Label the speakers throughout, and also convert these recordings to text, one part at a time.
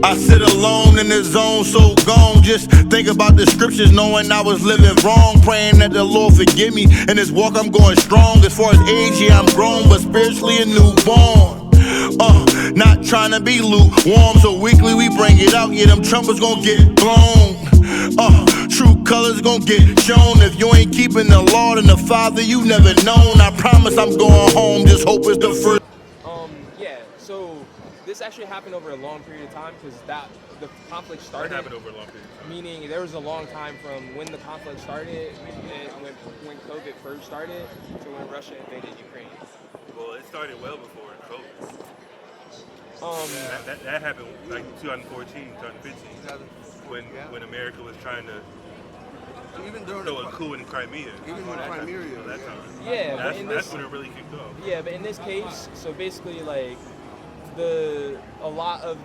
Speaker 1: I sit alone in the zone, so gone. Just think about the scriptures, knowing I was living wrong. Praying that the Lord forgive me. In this walk, I'm going strong. As far as age, yeah, I'm grown, but spiritually a newborn. Not trying to be lukewarm, so weekly we bring it out. Yeah, them trumpets gon' get blown. True colors gon' get shown. If you ain't keeping the Lord and the Father, you never known. I promise I'm going home. Just hope it's the first.
Speaker 2: Yeah. So this actually happened over a long period of time because the conflict started.
Speaker 3: It happened over a long period of time.
Speaker 2: Meaning there was a long time from when the conflict started, when COVID first started, to when Russia invaded Ukraine.
Speaker 3: Well, it started well before COVID. That happened like 2014, 2015, when America was trying to throw a coup in Crimea.
Speaker 4: Even in Crimea,
Speaker 3: that time.
Speaker 2: Yeah,
Speaker 3: that's when it really kicked off.
Speaker 2: Yeah, but in this case, so basically, like a lot of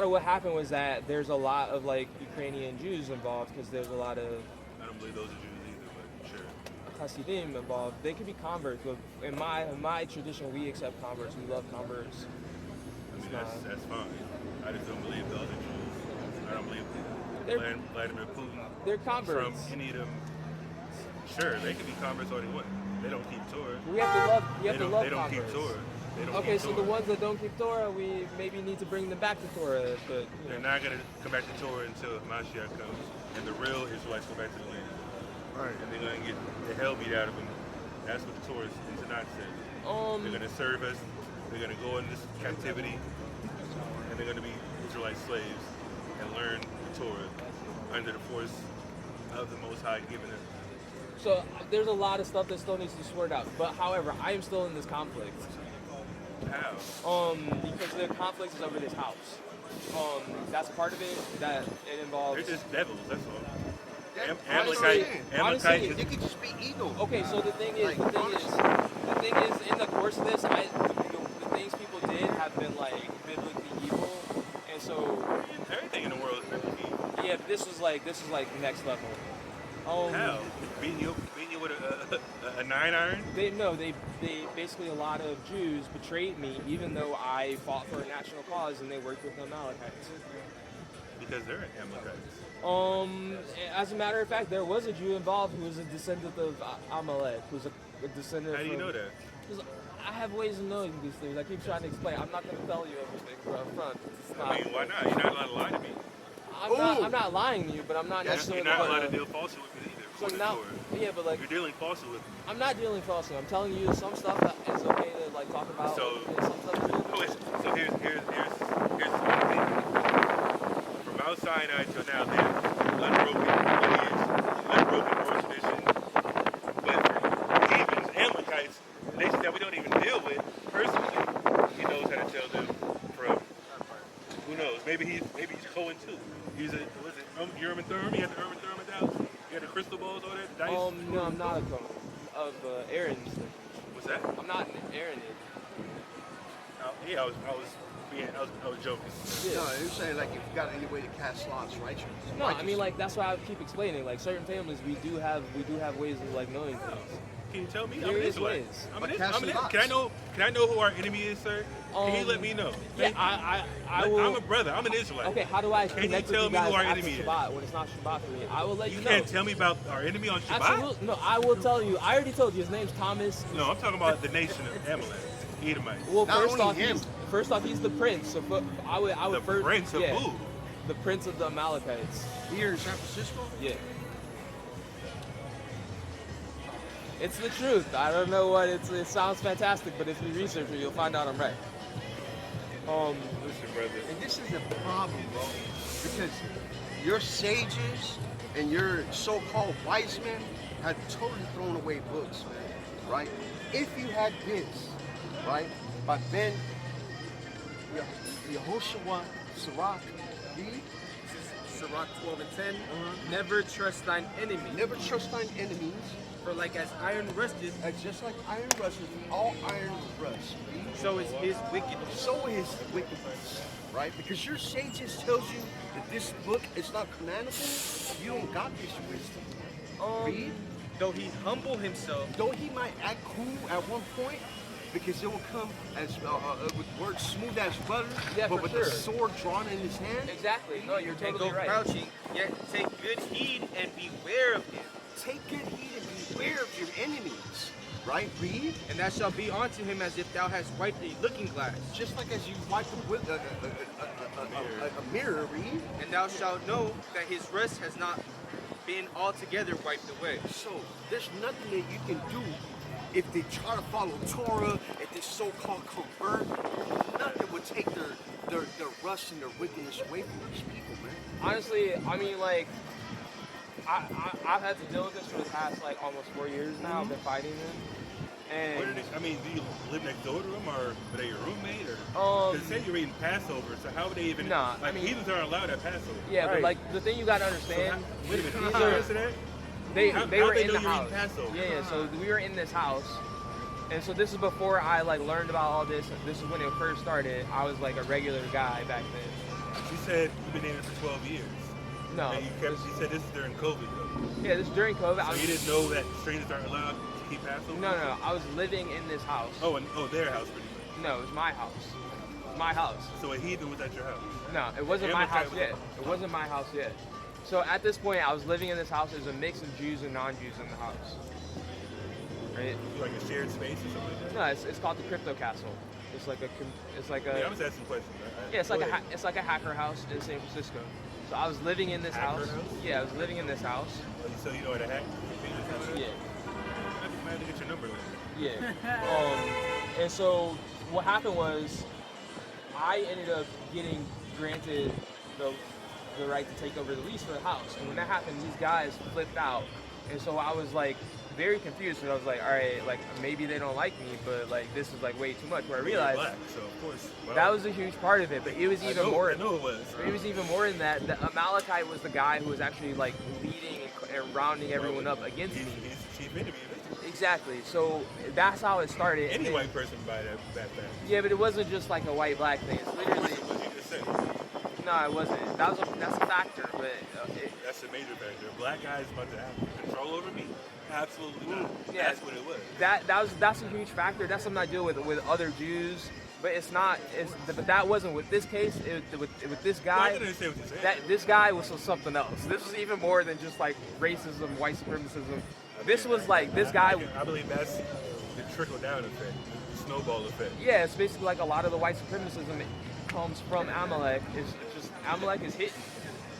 Speaker 2: what happened was that there's a lot of like Ukrainian Jews involved because there's a lot of.
Speaker 3: I don't believe those are Jews either, but sure.
Speaker 2: Hasidim involved. They could be converts, but in my tradition, we accept converts. We love converts.
Speaker 3: I mean, that's fine. I just don't believe the other Jews. I don't believe Vladimir Putin.
Speaker 2: They're converts.
Speaker 3: From any of them. Sure, they can be converts all they want. They don't keep Torah.
Speaker 2: We have to love.
Speaker 3: They don't keep Torah.
Speaker 2: Okay, so the ones that don't keep Torah, we maybe need to bring them back to Torah. But
Speaker 3: they're not going to come back to Torah until Mashiach comes, and the real Israelites go back to the land.
Speaker 4: Right.
Speaker 3: And they're going to get the hell beat out of them. That's what the Torah in Tanakh says. They're going to serve us. They're going to go into this captivity, and they're going to be Israelite slaves and learn the Torah under the force of the Most High giving them.
Speaker 2: So there's a lot of stuff that still needs to be sorted out. But however, I am still in this conflict.
Speaker 3: How?
Speaker 2: Because the conflict is over this house. That's part of it. That it involves.
Speaker 3: They're just devils. That's all.
Speaker 4: Amalekite. They could just be evil.
Speaker 2: Okay, so the thing is, in the course of this, the things people did have been like biblically evil, and so
Speaker 3: everything in the world is biblically evil.
Speaker 2: Yeah, but this was like next level.
Speaker 3: How? Beating you with a 9-iron?
Speaker 2: They basically, a lot of Jews betrayed me, even though I fought for a national cause and they worked with the Amalekites.
Speaker 3: Because they're Amalekites.
Speaker 2: As a matter of fact, there was a Jew involved who was a descendant of Amalek, who's a descendant.
Speaker 3: How do you know that?
Speaker 2: I have ways of knowing these things. I keep trying to explain. I'm not going to tell you everything up front.
Speaker 3: I mean, why not? You're not allowed to lie to me.
Speaker 2: I'm not lying to you, but I'm not necessarily.
Speaker 3: You're not allowed to deal falsely with me either.
Speaker 2: So now, yeah, but like
Speaker 3: you're dealing falsely with me.
Speaker 2: I'm not dealing falsely. I'm telling you some stuff that it's okay to like talk about.
Speaker 3: So,
Speaker 2: some stuff
Speaker 3: so here's the thing. From Mount Sinai till now, there's unbroken oral tradition with heathens, Amalekites, a nation that we don't even deal with personally. He knows how to tell them from. Who knows? Maybe he's Cohen too. He's a Urim and Thummim. He had the Urim and Thummim out. You had the crystal balls, all that dice.
Speaker 2: No, I'm not a Cohen. Of Aaron's.
Speaker 3: What's that?
Speaker 2: I'm not Aaron.
Speaker 3: Yeah, I was joking.
Speaker 4: Yeah. No, you're saying like if you got any way to cast lots, right?
Speaker 2: No, I mean like that's why I keep explaining. Like certain families, we do have ways of like knowing things.
Speaker 3: Can you tell me?
Speaker 2: I'm an Israelite.
Speaker 3: Can I know who our enemy is, sir? Can you let me know?
Speaker 2: Yeah, I will.
Speaker 3: I'm a brother. I'm an Israelite.
Speaker 2: Okay, how do I
Speaker 3: Can you
Speaker 2: connect
Speaker 3: tell
Speaker 2: with
Speaker 3: me
Speaker 2: you guys
Speaker 3: who our
Speaker 2: after
Speaker 3: enemy is?
Speaker 2: Shabbat when it's not Shabbat for me? I will let you know.
Speaker 3: You can't tell me about our enemy on Shabbat?
Speaker 2: Absolutely. No, I will tell you. I already told you. His name's Thomas.
Speaker 3: No, I'm talking about the nation of Amalek, Edomite.
Speaker 2: Well, first off, he's the prince. So I would
Speaker 3: the
Speaker 2: first.
Speaker 3: Prince of who?
Speaker 2: The prince of the Amalekites.
Speaker 4: Here in San Francisco?
Speaker 2: Yeah. It's the truth. I don't know what it sounds fantastic, but if you research it, you'll find out I'm right.
Speaker 3: Listen, brother.
Speaker 4: And this is the problem, bro, because your sages and your so-called wise men have totally thrown away books, man. Right? If you had this, right, by Ben Yehoshua Sirach,
Speaker 5: Sirach 12 and 10. Never trust thine enemy.
Speaker 4: Never trust thine enemies.
Speaker 5: For like as iron rusted,
Speaker 4: just like iron rusted, all iron rusts.
Speaker 5: So is his wickedness.
Speaker 4: So is wickedness, right? Because your sages tells you that this book is not canonical. You don't got this wisdom. Read.
Speaker 5: Though he humble himself,
Speaker 4: though he might act cool at one point, Because it will come as with words smooth as butter,
Speaker 2: Yeah,
Speaker 4: but
Speaker 2: for
Speaker 4: with
Speaker 2: sure.
Speaker 4: a sword drawn in his hand.
Speaker 2: Exactly. No, you're
Speaker 5: And
Speaker 2: totally
Speaker 5: go
Speaker 2: right.
Speaker 5: crouching, yet take good heed and beware of him.
Speaker 4: Take good heed and beware of your enemies. Right? Read.
Speaker 5: And thou shalt be unto him as if thou hast wiped a looking glass.
Speaker 4: Just like as you wipe a mirror, read.
Speaker 5: And thou shalt know that his rest has not been altogether wiped away.
Speaker 4: So there's nothing that you can do if they try to follow Torah, if they so-called convert. Nothing would take their rust and their wickedness away from these people, man.
Speaker 2: Honestly, I mean, like, I've had to deal with this for the past, like, almost 4 years now. I've been fighting them. And
Speaker 3: Where did they, I mean, do you live next door to them, or are they your roommate, or? Because say you're eating Passover, so how would they even?
Speaker 2: Nah,
Speaker 3: like,
Speaker 2: I mean-
Speaker 3: heathens aren't allowed at Passover.
Speaker 2: yeah, but
Speaker 4: Right.
Speaker 2: like the thing you gotta
Speaker 3: So
Speaker 2: understand,
Speaker 3: wait a minute.
Speaker 2: these
Speaker 3: How
Speaker 2: are-
Speaker 3: is that?
Speaker 2: they
Speaker 3: How-
Speaker 2: they
Speaker 3: how'd
Speaker 2: were
Speaker 3: they
Speaker 2: in
Speaker 3: know
Speaker 2: the
Speaker 3: you're eating
Speaker 2: house.
Speaker 3: Passover?
Speaker 2: Yeah, so we were in this house, and so this is before I like learned about all this. This is when it first started. I was like a regular guy back then.
Speaker 3: She said you've been dating for 12 years.
Speaker 2: No,
Speaker 3: And she said this is during COVID, though.
Speaker 2: yeah, this is during COVID. I
Speaker 3: So
Speaker 2: was,
Speaker 3: you didn't know that strangers aren't allowed to keep Passover?
Speaker 2: no, I was living in this house.
Speaker 3: Their house, pretty much.
Speaker 2: No, it was my house. My house.
Speaker 3: So a heathen was at your house.
Speaker 2: No, it wasn't my
Speaker 3: Amalekite
Speaker 2: house
Speaker 3: was-
Speaker 2: yet. It wasn't my house yet. So at this point, I was living in this house. There's a mix of Jews and non-Jews in the house. Right?
Speaker 3: Like a shared space or something like that?
Speaker 2: No, it's called the Crypto Castle. It's like a
Speaker 3: Yeah, I'm just asking questions.
Speaker 2: yeah, it's like
Speaker 3: Go
Speaker 2: a
Speaker 3: ahead.
Speaker 2: it's like a hacker house in San Francisco. So I was living in this
Speaker 3: Hacker
Speaker 2: house.
Speaker 3: house?
Speaker 2: Yeah, I was living in this house.
Speaker 3: So you know what a hack is?
Speaker 2: Yeah,
Speaker 3: I had to get your number later.
Speaker 2: yeah. And so what happened was, I ended up getting granted the right to take over the lease for the house. And when that happened, these guys flipped out. And so I was like very confused. And I was like, all right, like maybe they don't like me, but like this is like way too much. Where I
Speaker 3: You're
Speaker 2: realized
Speaker 3: black, so of course. Well,
Speaker 2: that was a huge part of it. But it was
Speaker 3: I
Speaker 2: even
Speaker 3: know-
Speaker 2: more.
Speaker 3: I know it was.
Speaker 2: It was even more than that. The Amalekite was the guy who was actually like leading and rounding everyone up against
Speaker 3: He's
Speaker 2: me.
Speaker 3: the chief enemy.
Speaker 2: Exactly. So that's how it started.
Speaker 3: Any
Speaker 2: And
Speaker 3: white person buy that fact.
Speaker 2: yeah, but it wasn't just like a white-black thing. It's literally
Speaker 3: What you just said.
Speaker 2: no, it wasn't. That's a factor, but
Speaker 3: That's a major factor. A black guy is about to have control over me? Absolutely not.
Speaker 2: Yeah.
Speaker 3: That's what it was.
Speaker 2: that's a huge factor. That's something I deal with other Jews, but it's not. But that wasn't with this case. With this
Speaker 3: Well, I
Speaker 2: guy.
Speaker 3: can understand what you're saying.
Speaker 2: This guy was something else. This was even more than just like racism, white supremacism. This was like this guy.
Speaker 3: I believe that's the trickle down effect, the snowball effect.
Speaker 2: Yeah, it's basically like a lot of the white supremacism comes from Amalek. It's just Amalek is hidden,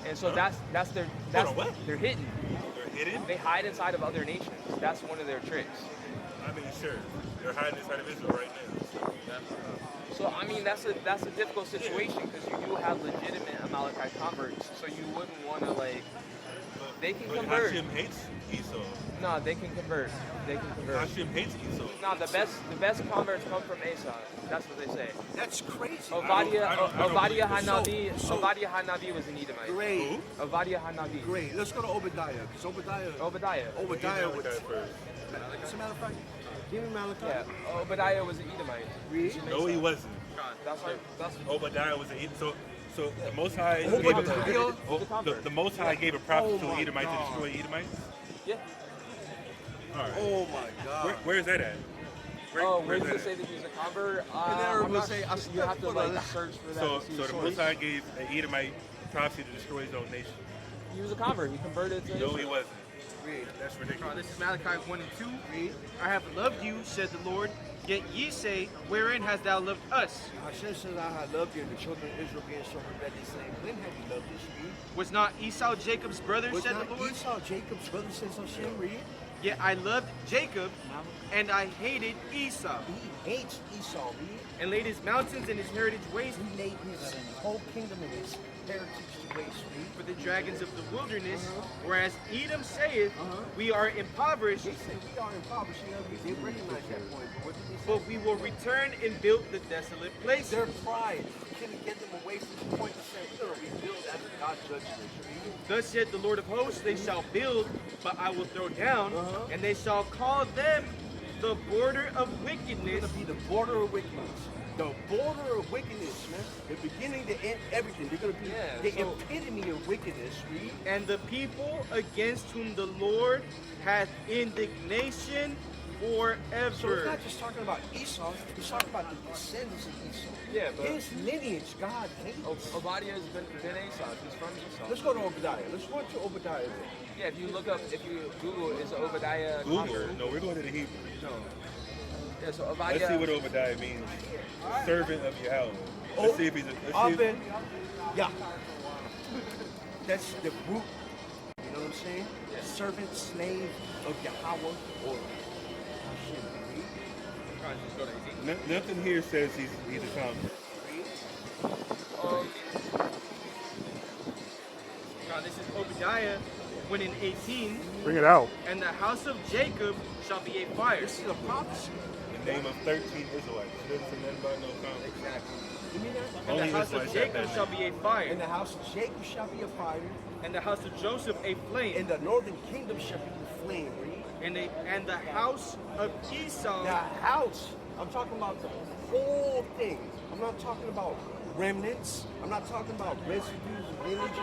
Speaker 2: and so that's
Speaker 3: Hold on, what?
Speaker 2: they're hidden.
Speaker 3: They're hidden?
Speaker 2: They hide inside of other nations. That's one of their tricks.
Speaker 3: I mean, sure. They're hiding inside of Israel right now.
Speaker 2: So I mean that's a difficult situation because you do have legitimate Amalekite converts. So you wouldn't want to like they can
Speaker 3: But
Speaker 2: convert.
Speaker 3: Hashem hates Esau.
Speaker 2: No, they can convert. They can convert.
Speaker 3: Hashem hates Esau.
Speaker 2: No, the best converts come from Esau. That's what they say.
Speaker 4: That's crazy.
Speaker 2: Ovadia
Speaker 3: I don't
Speaker 2: Ovadia
Speaker 3: believe
Speaker 2: Hanavi
Speaker 4: So-
Speaker 2: Ovadia Hanavi was an Edomite.
Speaker 4: Great.
Speaker 3: Who?
Speaker 2: Ovadia Hanavi.
Speaker 4: Great. Let's go to Obadiah, because Obadiah
Speaker 2: Obadiah.
Speaker 4: would.
Speaker 3: Malachi first.
Speaker 4: As a matter of fact, give me Malachi.
Speaker 2: Yeah, Obadiah was an Edomite.
Speaker 4: Read.
Speaker 3: No, he wasn't.
Speaker 2: That's
Speaker 3: Obadiah was an Edom. So the Most High gave
Speaker 4: Obadiah?
Speaker 3: the Most High gave a prophet to
Speaker 4: Oh
Speaker 3: an
Speaker 4: my
Speaker 3: Edomite to
Speaker 4: God.
Speaker 3: destroy Edomites.
Speaker 2: yeah.
Speaker 3: All right.
Speaker 4: Oh my God.
Speaker 3: Where is that at?
Speaker 2: Where does
Speaker 3: that
Speaker 2: it say
Speaker 3: at?
Speaker 2: that he's a convert?
Speaker 4: And then
Speaker 2: I'm
Speaker 4: everybody
Speaker 2: not
Speaker 4: say,
Speaker 2: sure.
Speaker 4: I
Speaker 2: You
Speaker 4: stepped
Speaker 2: have to
Speaker 4: foot
Speaker 2: like
Speaker 4: on that.
Speaker 2: search for that.
Speaker 3: So
Speaker 2: to see
Speaker 3: the
Speaker 2: source.
Speaker 3: Most High gave an Edomite prophecy to destroy his own nation.
Speaker 2: He was a convert. He converted to
Speaker 3: No,
Speaker 2: Israel.
Speaker 3: he wasn't.
Speaker 4: Read.
Speaker 3: That's ridiculous.
Speaker 5: This is Malachi 1 and 2.
Speaker 4: Read.
Speaker 5: I have loved you, said the Lord. Yet ye say, wherein hast thou loved us?
Speaker 4: Hashem says, I have loved you, and the children of Israel being so rebellious, saying, when have you loved us? Read.
Speaker 5: Was not Esau Jacob's brother,
Speaker 4: Was
Speaker 5: said
Speaker 4: not
Speaker 5: the Lord?
Speaker 4: Esau Jacob's brother, says Hashem? Read.
Speaker 5: Yet I loved Jacob, and I hated Esau,
Speaker 4: He hates Esau. Read.
Speaker 5: and laid his mountains and his heritage waste
Speaker 4: He laid his whole kingdom in his heritage waste. Read.
Speaker 5: for the dragons of the wilderness. Whereas Edom saith, we are impoverished,
Speaker 4: They say we are impoverished. You know, they recognize that point. But what did they say?
Speaker 5: but we will return and build the desolate places.
Speaker 4: Their pride couldn't get them away from the point of saying, we're going to rebuild after God judges us. Read.
Speaker 5: Thus said the Lord of hosts, they shall build, but I will throw down, and they shall call them the border of wickedness.
Speaker 4: It's going to be the border of wickedness. The border of wickedness, man. The beginning to end everything. They're going to be
Speaker 2: Yeah,
Speaker 4: the
Speaker 2: so-
Speaker 4: epitome of wickedness. Read.
Speaker 5: And the people against whom the Lord hath indignation forever.
Speaker 4: So it's not just talking about Esau, it's talking about the descendants of Esau.
Speaker 2: Yeah, but
Speaker 4: His lineage, God hates.
Speaker 2: Obadiah's been Esau. He's from Esau.
Speaker 4: Let's go to Obadiah. Let's run to Obadiah.
Speaker 2: Yeah, if you look up, if you Google, is Obadiah
Speaker 3: Google.
Speaker 2: conquered?
Speaker 3: No, we're going to the Hebrew.
Speaker 2: No. Yeah, so Obadiah.
Speaker 3: Let's see what Obadiah means. Servant of Yahweh. Let's see if he's a. Let's see if,
Speaker 4: Yeah. That's the root. You know what I'm saying? Servant, slave of Yahweh, or Hashem.
Speaker 2: Just go to 18.
Speaker 3: nothing here says he's a conqueror.
Speaker 5: Now this is Obadiah, when in 18,
Speaker 6: Bring it out.
Speaker 5: and the house of Jacob shall be a fire.
Speaker 4: This is a prophecy.
Speaker 3: The name of 13 Israelites. It doesn't say nothing about no conqueror.
Speaker 4: Exactly. You mean that?
Speaker 5: And the
Speaker 3: Only
Speaker 5: house of
Speaker 3: Israelites have
Speaker 5: Jacob
Speaker 3: that
Speaker 5: shall
Speaker 3: name.
Speaker 5: be a fire.
Speaker 4: In the house of Jacob shall be a fire,
Speaker 5: And the house of Joseph a flame.
Speaker 4: and the northern kingdom shall be the flame. Read.
Speaker 5: And the house of Esau.
Speaker 4: The house. I'm talking about the whole thing. I'm not talking about remnants. I'm not talking about residues, lineages.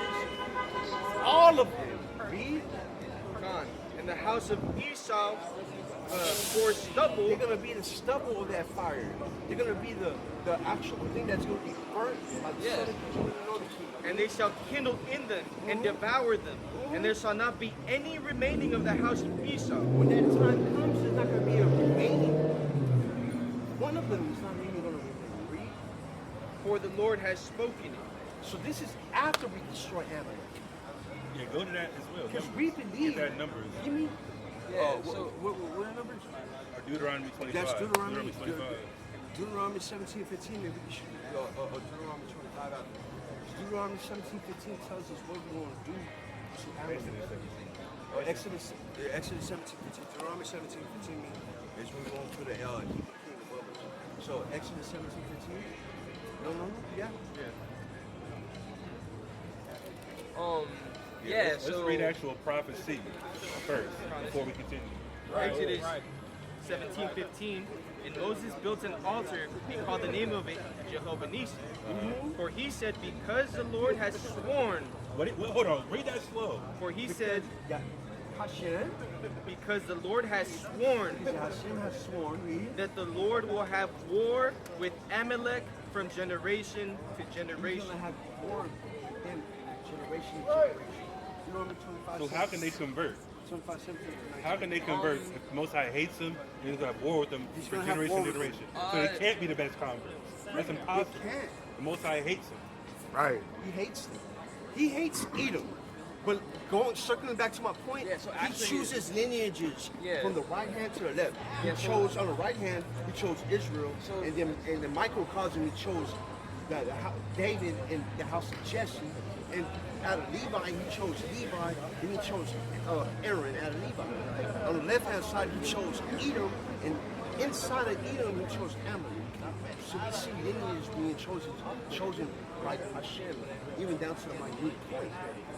Speaker 4: All of them. Read.
Speaker 5: Con. And the house of Esau for stubble.
Speaker 4: They're gonna be the stubble of that fire. They're gonna be the actual thing that's gonna be burnt by the
Speaker 2: Yeah.
Speaker 4: southern kingdom and the northern kingdom.
Speaker 5: And they shall kindle in them and devour them. And there shall not be any remaining of the house of Esau.
Speaker 4: When that time comes, there's not gonna be a remaining. One of them is not even gonna remain. Read.
Speaker 5: For the Lord has spoken it.
Speaker 4: So this is after we destroy Amalek.
Speaker 3: Yeah, go to that as well.
Speaker 4: Because
Speaker 3: Numbers.
Speaker 4: we believe.
Speaker 3: Get that numbers.
Speaker 4: You mean?
Speaker 2: Yeah, so
Speaker 4: what numbers?
Speaker 3: Or Deuteronomy 25.
Speaker 4: That's Deuteronomy.
Speaker 3: 25.
Speaker 4: Deuteronomy 17:15. Maybe we should Deuteronomy 25 out. Deuteronomy 17:15 tells us what we're going to do to Amalek. Or Exodus 17:15. Deuteronomy 17:15 is we're going to the king above us. So Exodus 17:15. No. Yeah.
Speaker 2: yeah,
Speaker 3: Let's
Speaker 2: so
Speaker 3: read actual prophecy first before we continue.
Speaker 5: Exodus 17:15. And Moses built an altar and called the name of it Jehovah Nissi. For he said, because the Lord has sworn.
Speaker 3: Hold on, read that slow.
Speaker 5: For he said,
Speaker 4: Yeah. Hashem.
Speaker 5: because the Lord has sworn
Speaker 4: Hashem has sworn. Read.
Speaker 5: that the Lord will have war with Amalek from generation to
Speaker 4: He's
Speaker 5: generation.
Speaker 4: going to have war in generation to generation. Deuteronomy 25.
Speaker 3: So how can they convert?
Speaker 4: 25, 17,
Speaker 3: How can they convert if the Most High hates them and he's going to have war with them
Speaker 4: He's
Speaker 3: for
Speaker 4: gonna have
Speaker 3: generation
Speaker 4: war
Speaker 3: to
Speaker 4: with them.
Speaker 3: generation? So they can't be the best converts. That's impossible.
Speaker 4: can't.
Speaker 3: The Most High hates them.
Speaker 6: Right.
Speaker 4: He hates them. He hates Edom. But circling back to my point,
Speaker 2: Yeah, so
Speaker 4: he
Speaker 2: actually-
Speaker 4: chooses lineages
Speaker 2: Yeah.
Speaker 4: from the right hand to the left. He
Speaker 2: Yeah, so-
Speaker 4: chose on the right hand. He chose Israel,
Speaker 2: So-
Speaker 4: and then microcosm he chose David and the house of Jesse, and out of Levi he chose Levi, and he chose Aaron out of Levi. On the left hand side he chose Edom, and inside of Edom he chose Amalek. So we see lineage being chosen by Hashem, even down to the minute point.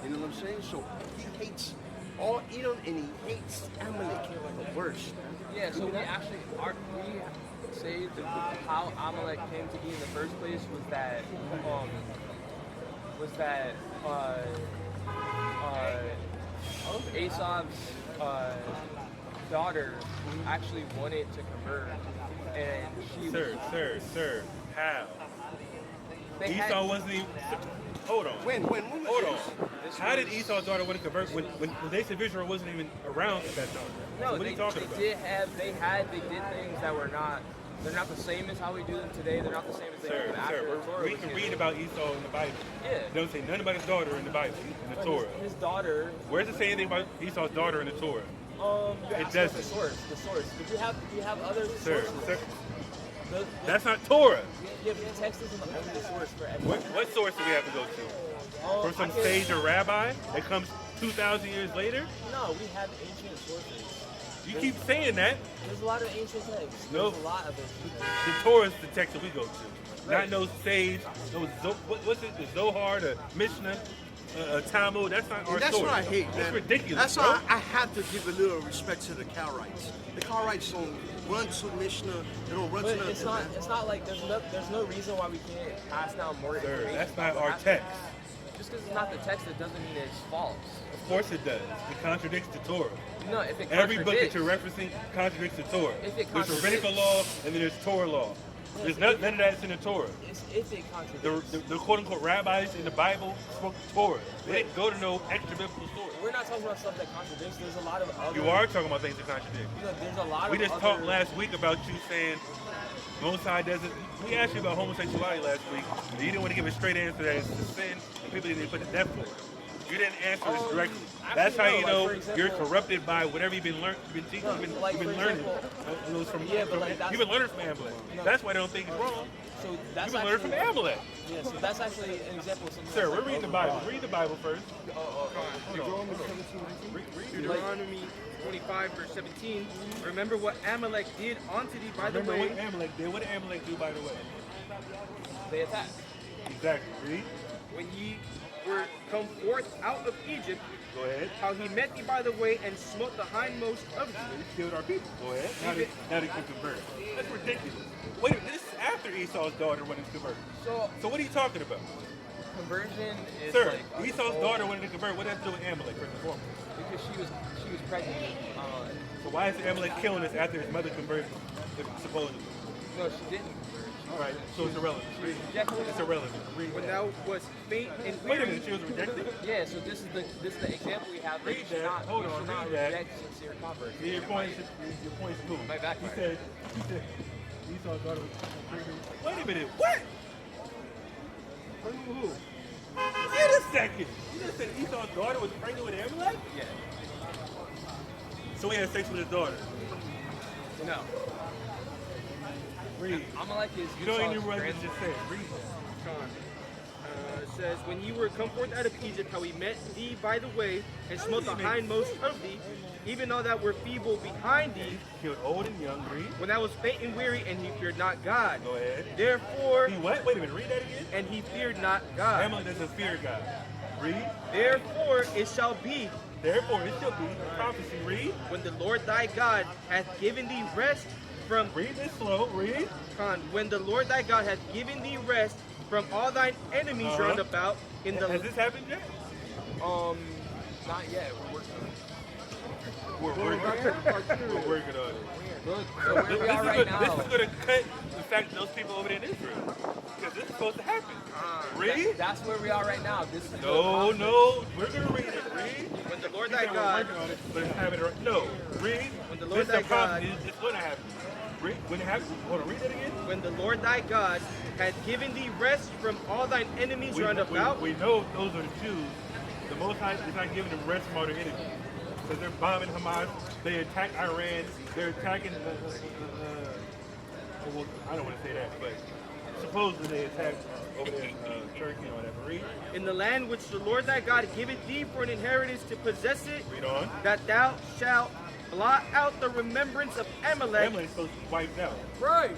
Speaker 4: You know what I'm saying? So he hates all Edom and he hates Amalek the worst.
Speaker 2: yeah, so we actually we say that how Amalek came to be in the first place was that Esau's daughter actually wanted to convert, and she
Speaker 3: Sir, how?
Speaker 2: they had-
Speaker 3: Esau wasn't even. Hold on.
Speaker 4: When
Speaker 3: Hold
Speaker 4: was
Speaker 3: on. How did Esau's daughter want to convert when the nation of Israel wasn't even around at that time?
Speaker 2: No,
Speaker 3: What are
Speaker 2: they,
Speaker 3: you talking
Speaker 2: they
Speaker 3: about?
Speaker 2: did things that were not. They're not the same as how we do them today. They're not the same as they
Speaker 3: Sir,
Speaker 2: were after the Torah
Speaker 3: we
Speaker 2: was
Speaker 3: can
Speaker 2: given.
Speaker 3: read about Esau in the Bible.
Speaker 2: Yeah.
Speaker 3: It doesn't say nothing about his daughter in the Bible, in the Torah.
Speaker 2: His daughter.
Speaker 3: Where does it say anything about Esau's daughter in the Torah?
Speaker 2: You're
Speaker 3: It
Speaker 2: asking us
Speaker 3: doesn't.
Speaker 2: the source. But you have other
Speaker 3: Sir,
Speaker 2: sources.
Speaker 3: that's not Torah.
Speaker 2: Yeah, but the text isn't only the source for everything.
Speaker 3: What source do we have to go to? From some sage or rabbi that comes 2,000 years later?
Speaker 2: No, we have ancient sources.
Speaker 3: You keep saying that.
Speaker 2: There's a lot of ancient texts.
Speaker 3: No.
Speaker 2: There's a lot of it.
Speaker 3: The Torah is the text that we go to. Not no sage, what's it, the Zohar, the Mishnah, Talmud. That's not our
Speaker 4: And that's
Speaker 3: source.
Speaker 4: what I hate, man.
Speaker 3: That's ridiculous.
Speaker 4: That's
Speaker 3: bro.
Speaker 4: why I have to give a little respect to the Karaites. The Karaites don't run to Mishnah. They don't run to
Speaker 2: But
Speaker 4: nothing.
Speaker 2: it's not.
Speaker 4: man.
Speaker 2: It's not like there's no reason why we can't pass down more
Speaker 3: Sir,
Speaker 2: information.
Speaker 3: that's not
Speaker 2: about
Speaker 3: our
Speaker 2: what
Speaker 3: text.
Speaker 2: happened. Just because it's not the text, that doesn't mean it's false.
Speaker 3: Of course it does. It contradicts the Torah.
Speaker 2: No, if it
Speaker 3: Every book that
Speaker 2: contradicts-
Speaker 3: you're referencing contradicts the Torah.
Speaker 2: If it
Speaker 3: There's Rabbinical law and then there's Torah law. There's none of that's in the Torah.
Speaker 2: if it contradicts.
Speaker 3: The quote-unquote rabbis in the Bible spoke Torah. They didn't go to no extra biblical source.
Speaker 2: We're not talking about stuff that contradicts. There's a lot of other.
Speaker 3: You are talking about things that contradict.
Speaker 2: You know, there's a lot
Speaker 3: We
Speaker 2: of
Speaker 3: just
Speaker 2: other.
Speaker 3: talked last week about you saying Mosai doesn't. We asked you about homosexuality last week. And you didn't want to give a straight answer that it's a sin and people didn't put to death for it. You didn't answer this directly. That's how
Speaker 2: actually,
Speaker 3: you
Speaker 2: no,
Speaker 3: know
Speaker 2: like, for
Speaker 3: you're
Speaker 2: example-
Speaker 3: corrupted by whatever you've been learning, you've been teaching,
Speaker 2: No, like,
Speaker 3: you've been
Speaker 2: for
Speaker 3: learning.
Speaker 2: example-
Speaker 3: It was from,
Speaker 2: Yeah, but, like,
Speaker 3: from
Speaker 2: that's-
Speaker 3: you've been learning from Amalek.
Speaker 2: No.
Speaker 3: That's why I don't think it's wrong.
Speaker 2: So that's
Speaker 3: You've been learning from Amalek.
Speaker 2: Yeah, so that's actually an example of something.
Speaker 3: Sir,
Speaker 2: that's,
Speaker 3: we're
Speaker 2: like,
Speaker 3: reading the Bible. Read the Bible first.
Speaker 5: Deuteronomy 25, verse 17. Remember what Amalek did unto thee by the
Speaker 3: Remember
Speaker 5: way.
Speaker 3: what Amalek did. What did Amalek do, by the way?
Speaker 2: They attack.
Speaker 3: Exactly. Read.
Speaker 5: When ye were come forth out of Egypt,
Speaker 3: Go ahead.
Speaker 5: how he met thee by the way and smote the hindmost of thee.
Speaker 3: He killed our people. Go ahead. Now they can convert. That's ridiculous. Wait a minute. This is after Esau's daughter went to convert. So what are you talking about?
Speaker 2: Conversion is
Speaker 3: Sir,
Speaker 2: like a
Speaker 3: Esau's
Speaker 2: whole-
Speaker 3: daughter wanted to convert. What does that do with Amalek, first and foremost?
Speaker 2: because she was pregnant.
Speaker 3: So why is Amalek killing us after his mother converted, supposedly?
Speaker 2: No, she didn't convert.
Speaker 3: All right, so it's irrelevant. It's irrelevant. Read
Speaker 5: When
Speaker 3: that.
Speaker 5: thou wast faint and
Speaker 3: Wait a
Speaker 5: weary.
Speaker 3: minute, she was rejected?
Speaker 2: Yeah, so this is the example we have. That
Speaker 3: Read
Speaker 2: you should
Speaker 3: that.
Speaker 2: not,
Speaker 3: Hold
Speaker 2: you
Speaker 3: on,
Speaker 2: should not
Speaker 3: read that.
Speaker 2: reject sincere converts.
Speaker 3: Your point's cool.
Speaker 2: Might backfire.
Speaker 3: He said Esau's daughter was pregnant. Wait a minute, what? Who? Wait a second. You just said Esau's daughter was pregnant with Amalek?
Speaker 2: Yeah.
Speaker 3: So he had sex with his daughter.
Speaker 2: No.
Speaker 3: Read.
Speaker 2: Amalek is
Speaker 3: You don't even
Speaker 2: Esau's
Speaker 3: read what
Speaker 2: grandson.
Speaker 3: just said. Read that.
Speaker 5: It says, when ye were come forth out of Egypt, how he met thee by the way, and smote the hindmost of thee, even all that were feeble behind thee,
Speaker 3: Killed old and young. Read.
Speaker 5: when thou was faint and weary, and he feared not God.
Speaker 3: Go ahead.
Speaker 5: Therefore,
Speaker 3: He what? Wait a minute. Read that again.
Speaker 5: and he feared not God.
Speaker 3: Amalek doesn't fear God. Read.
Speaker 5: Therefore it shall be,
Speaker 3: Therefore, it shall be prophecy. Read.
Speaker 5: when the Lord thy God hath given thee rest from
Speaker 3: Read this slow. Read.
Speaker 5: when the Lord thy God hath given thee rest from all thine enemies round about in the
Speaker 3: Has this happened yet?
Speaker 2: Not yet. We're working on it.
Speaker 3: We're working on it.
Speaker 2: Good. So where we are right now.
Speaker 3: This is going to cut the fact that those people over there in Israel. Because this is supposed to happen. Read?
Speaker 2: That's where we are right now. This is
Speaker 3: No, no. We're going to read it. Read.
Speaker 5: when the Lord
Speaker 3: You
Speaker 5: thy
Speaker 3: said
Speaker 5: God
Speaker 3: we're working on it, but it's happening right. No. Read.
Speaker 5: When the Lord
Speaker 3: This is
Speaker 5: thy
Speaker 3: a prophecy.
Speaker 5: God-
Speaker 3: It's going to happen. Read. When it happens. Hold on. Read that again.
Speaker 5: when the Lord thy God hath given thee rest from all thine enemies round about.
Speaker 3: We know those are the Jews. The Most High is not giving them rest from all their enemies. Because they're bombing Hamas. They attack Iran. They're attacking well, I don't want to say that, but supposedly they attacked over there in Turkey or whatever. Read.
Speaker 5: In the land which the Lord thy God giveth thee for an inheritance to possess it,
Speaker 3: Read on.
Speaker 5: that thou shalt blot out the remembrance of Amalek.
Speaker 3: Amalek's supposed to be wiped out.
Speaker 2: right.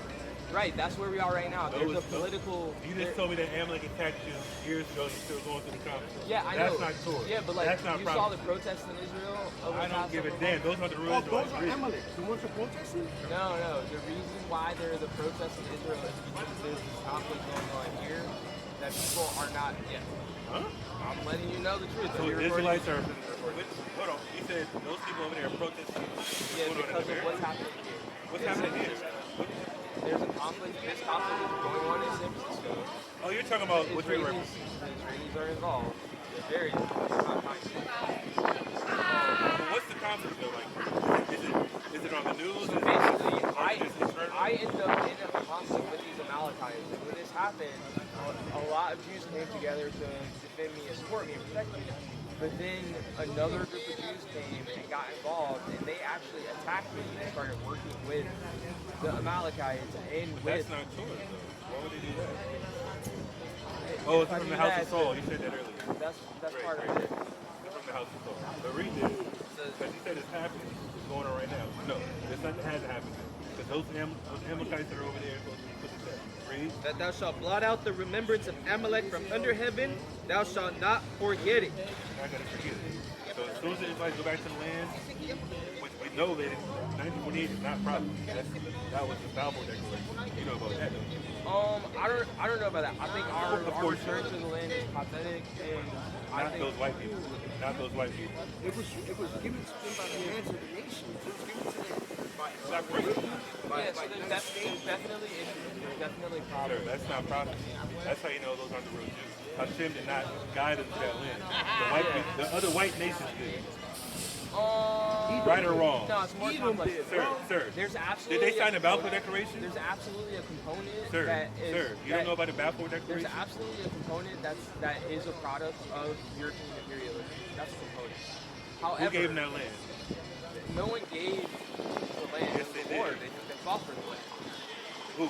Speaker 2: Right. That's where we are right now. There's a
Speaker 3: Those-
Speaker 2: political.
Speaker 3: You just told me that Amalek attacked you years ago and you're still going through the conflict.
Speaker 2: Yeah, I
Speaker 3: That's
Speaker 2: know.
Speaker 3: not Torah.
Speaker 2: Yeah, but like
Speaker 3: that's not
Speaker 2: you
Speaker 3: proper.
Speaker 2: saw the protests in Israel. Over
Speaker 3: I
Speaker 2: the
Speaker 3: don't
Speaker 2: past
Speaker 3: give a
Speaker 2: several
Speaker 3: damn.
Speaker 2: months?
Speaker 3: Those are the rules.
Speaker 4: Oh, those are
Speaker 3: Read.
Speaker 4: Amalek, the ones who protesting?
Speaker 2: No. The reason why there are the protests in Israel is because there's this conflict going on here that people are not. Yeah.
Speaker 3: Huh?
Speaker 2: I'm letting you know the truth.
Speaker 3: So
Speaker 2: You're
Speaker 3: Israelites
Speaker 2: recording-
Speaker 3: are. Hold on. You said those people over there are protesting.
Speaker 2: Yeah,
Speaker 3: What's going on
Speaker 2: because
Speaker 3: in
Speaker 2: of what's
Speaker 3: America?
Speaker 2: happening here.
Speaker 3: What's happening here?
Speaker 2: There's a conflict. This conflict is going on in San Francisco.
Speaker 3: Oh, you're talking about
Speaker 2: The
Speaker 3: what you're
Speaker 2: Israelis,
Speaker 3: referencing.
Speaker 2: the Israelis are involved. They're very involved. It's not nice.
Speaker 3: Well, what's the conflict though? Like, is it on the news?
Speaker 2: So basically,
Speaker 3: Or is it internal?
Speaker 2: I end up in a conflict with these Amalekites. And when this happened, a lot of Jews came together to defend me and support me and protect me. But then another group of Jews came and got involved, and they actually attacked me and started working with the Amalekites and
Speaker 3: But
Speaker 2: with.
Speaker 3: that's not Torah though. Why would they do that? Oh, it's
Speaker 2: If I
Speaker 3: from
Speaker 2: do
Speaker 3: the House
Speaker 2: that,
Speaker 3: of Saul. You said that earlier.
Speaker 2: That's
Speaker 3: Right,
Speaker 2: part
Speaker 3: right.
Speaker 2: of it.
Speaker 3: It's from the House of Saul. But read this. Because you said it's happening. It's going on right now. No, it's not. It hasn't happened. Because those Amalekites that are over there are supposed to be put to death. Read.
Speaker 5: That thou shalt blot out the remembrance of Amalek from under heaven, thou shalt not forget it.
Speaker 3: Not gonna forget it. So as soon as the Israelites go back to the land, which we know that 1948 is not prophecy. That was the Balfour Declaration. You know about that, don't you?
Speaker 2: I don't know about that. I think our
Speaker 3: course.
Speaker 2: return to the land is pathetic, and I
Speaker 3: Not
Speaker 2: think
Speaker 3: those white people. Not those white people.
Speaker 4: It was given to them by the hands of the nation. It was given to them by
Speaker 3: Stop preaching.
Speaker 2: yeah. So there's definitely issues. There's definitely
Speaker 3: Sir,
Speaker 2: problems.
Speaker 3: that's not prophecy. That's how you know those aren't the real Jews. Hashem did not guide them to that land. The other white nations did. Right or wrong?
Speaker 2: No, it's more complex.
Speaker 3: Sir.
Speaker 2: There's
Speaker 3: Did
Speaker 2: absolutely
Speaker 3: they sign the Balfour Declaration?
Speaker 2: There's absolutely a component
Speaker 3: Sir,
Speaker 2: that is.
Speaker 3: you don't know about the Balfour
Speaker 2: There's
Speaker 3: Declaration?
Speaker 2: absolutely a component that is a product of European imperialism. That's a component. However,
Speaker 3: Who gave them that land?
Speaker 2: no one gave the land.
Speaker 3: Yes,
Speaker 2: the
Speaker 3: they
Speaker 2: war.
Speaker 3: did.
Speaker 2: They fought for the land.
Speaker 3: Who?